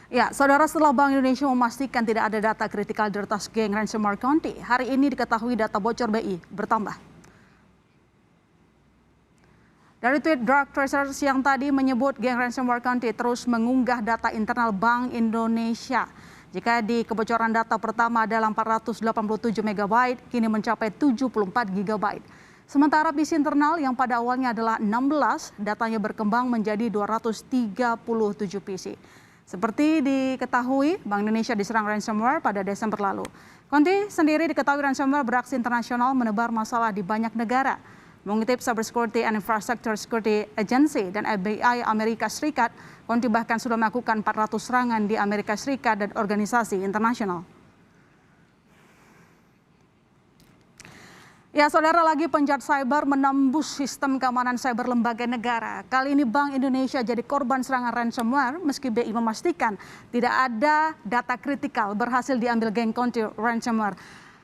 Ya, saudara, setelah Bank Indonesia memastikan tidak ada data kritikal diretas geng ransomware Conti, hari ini diketahui data bocor BI bertambah. Dari tweet Dark Tracers yang tadi menyebut geng ransomware Conti terus mengunggah data internal Bank Indonesia. Jika di kebocoran data pertama adalah 487 MB, kini mencapai 74 GB. Sementara PC internal yang pada awalnya adalah 16, datanya berkembang menjadi 237 PC. Seperti diketahui, Bank Indonesia diserang ransomware pada Desember lalu. Conti sendiri diketahui ransomware beraksi internasional menebar masalah di banyak negara. Mengutip Cyber Security and Infrastructure Security Agency dan FBI Amerika Serikat, Conti bahkan sudah melakukan 400 serangan di Amerika Serikat dan organisasi internasional. Ya, saudara, lagi penjahat cyber menembus sistem keamanan cyber lembaga negara. Kali ini Bank Indonesia jadi korban serangan ransomware meski BI memastikan tidak ada data kritikal berhasil diambil geng Conti ransomware.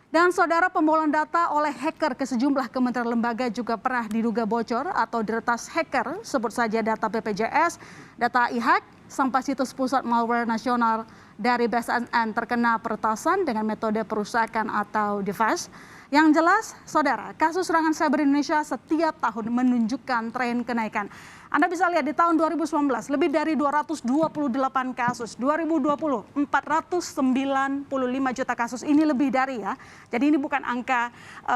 Dan saudara, pembobolan data oleh hacker ke sejumlah kementerian lembaga juga pernah diduga bocor atau diretas hacker, sebut saja data BPJS, data e-hack, sampai situs pusat malware nasional dari BSNN terkena peretasan dengan metode perusakan atau device. Yang jelas, saudara, kasus serangan cyber Indonesia setiap tahun menunjukkan tren kenaikan. Anda bisa lihat di tahun 2019 lebih dari 228 kasus, 2020 495 juta kasus, ini lebih dari ya. Jadi ini bukan angka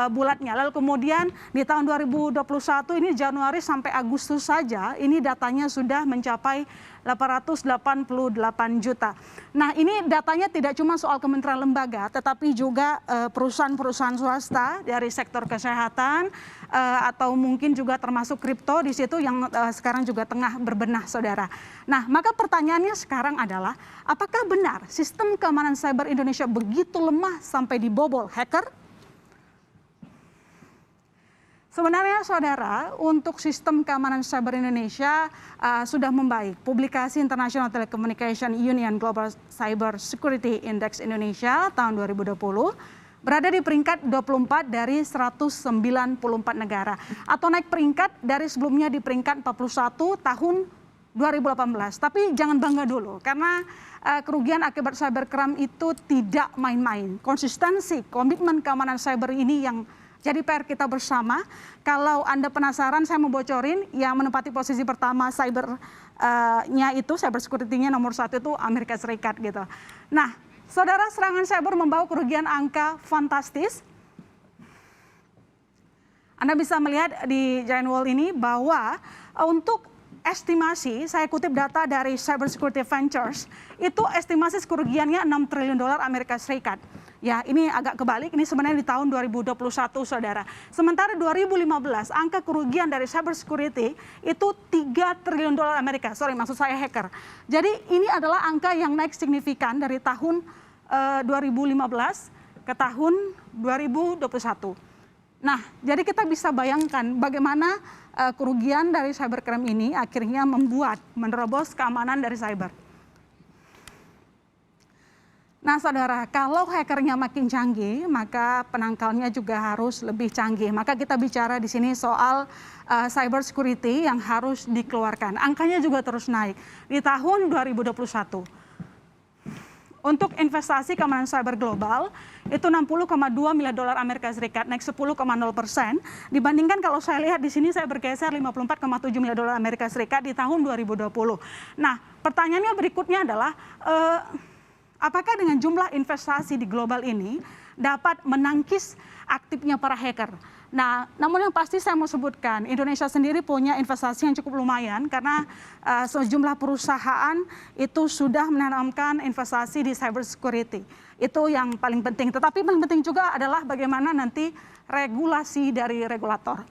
bulatnya. Lalu kemudian di tahun 2021 ini Januari sampai Agustus saja ini datanya sudah mencapai 888 juta. Nah, ini datanya tidak cuma soal kementerian lembaga, tetapi juga perusahaan-perusahaan swasta dari sektor kesehatan atau mungkin juga termasuk kripto di situ yang sekarang juga tengah berbenah, saudara. Nah, maka pertanyaannya sekarang adalah, apakah benar sistem keamanan cyber Indonesia begitu lemah sampai dibobol hacker? Sebenarnya, saudara, untuk sistem keamanan cyber Indonesia sudah membaik. Publikasi International Telecommunication Union Global Cyber Security Index Indonesia tahun 2020 berada di peringkat 24 dari 194 negara. Atau naik peringkat dari sebelumnya di peringkat 41 tahun 2018. Tapi jangan bangga dulu, karena kerugian akibat cybercrime itu tidak main-main. Konsistensi, komitmen keamanan cyber ini yang jadi PR kita bersama. Kalau Anda penasaran, saya mau bocorin yang menempati posisi pertama cyber-nya itu, cyber security-nya nomor 1 itu Amerika Serikat gitu. Nah, saudara, serangan cyber membawa kerugian angka fantastis. Anda bisa melihat di Giant Wall ini bahwa untuk estimasi, saya kutip data dari Cyber Security Ventures, itu estimasi kerugiannya 6 triliun dolar Amerika Serikat. Ya, ini agak kebalik, ini sebenarnya di tahun 2021, saudara. Sementara 2015, angka kerugian dari cyber security itu 3 triliun dolar Amerika. Maksud saya hacker. Jadi ini adalah angka yang naik signifikan dari tahun 2015 ke tahun 2021. Nah, jadi kita bisa bayangkan bagaimana kerugian dari cybercrime ini akhirnya menerobos keamanan dari cyber. Nah, saudara, kalau hackernya makin canggih, maka penangkalnya juga harus lebih canggih. Maka kita bicara di sini soal cyber security yang harus dikeluarkan. Angkanya juga terus naik. Di tahun 2021, untuk investasi keamanan cyber global, itu 60,2 miliar dolar Amerika Serikat, naik 10,0%. Dibandingkan kalau saya lihat di sini, saya bergeser 54,7 miliar dolar Amerika Serikat di tahun 2020. Nah, pertanyaannya berikutnya adalah, apakah dengan jumlah investasi di global ini dapat menangkis aktifnya para hacker? Nah, namun yang pasti saya mau sebutkan, Indonesia sendiri punya investasi yang cukup lumayan karena sejumlah perusahaan itu sudah menanamkan investasi di cyber security. Itu yang paling penting. Tetapi paling penting juga adalah bagaimana nanti regulasi dari regulator.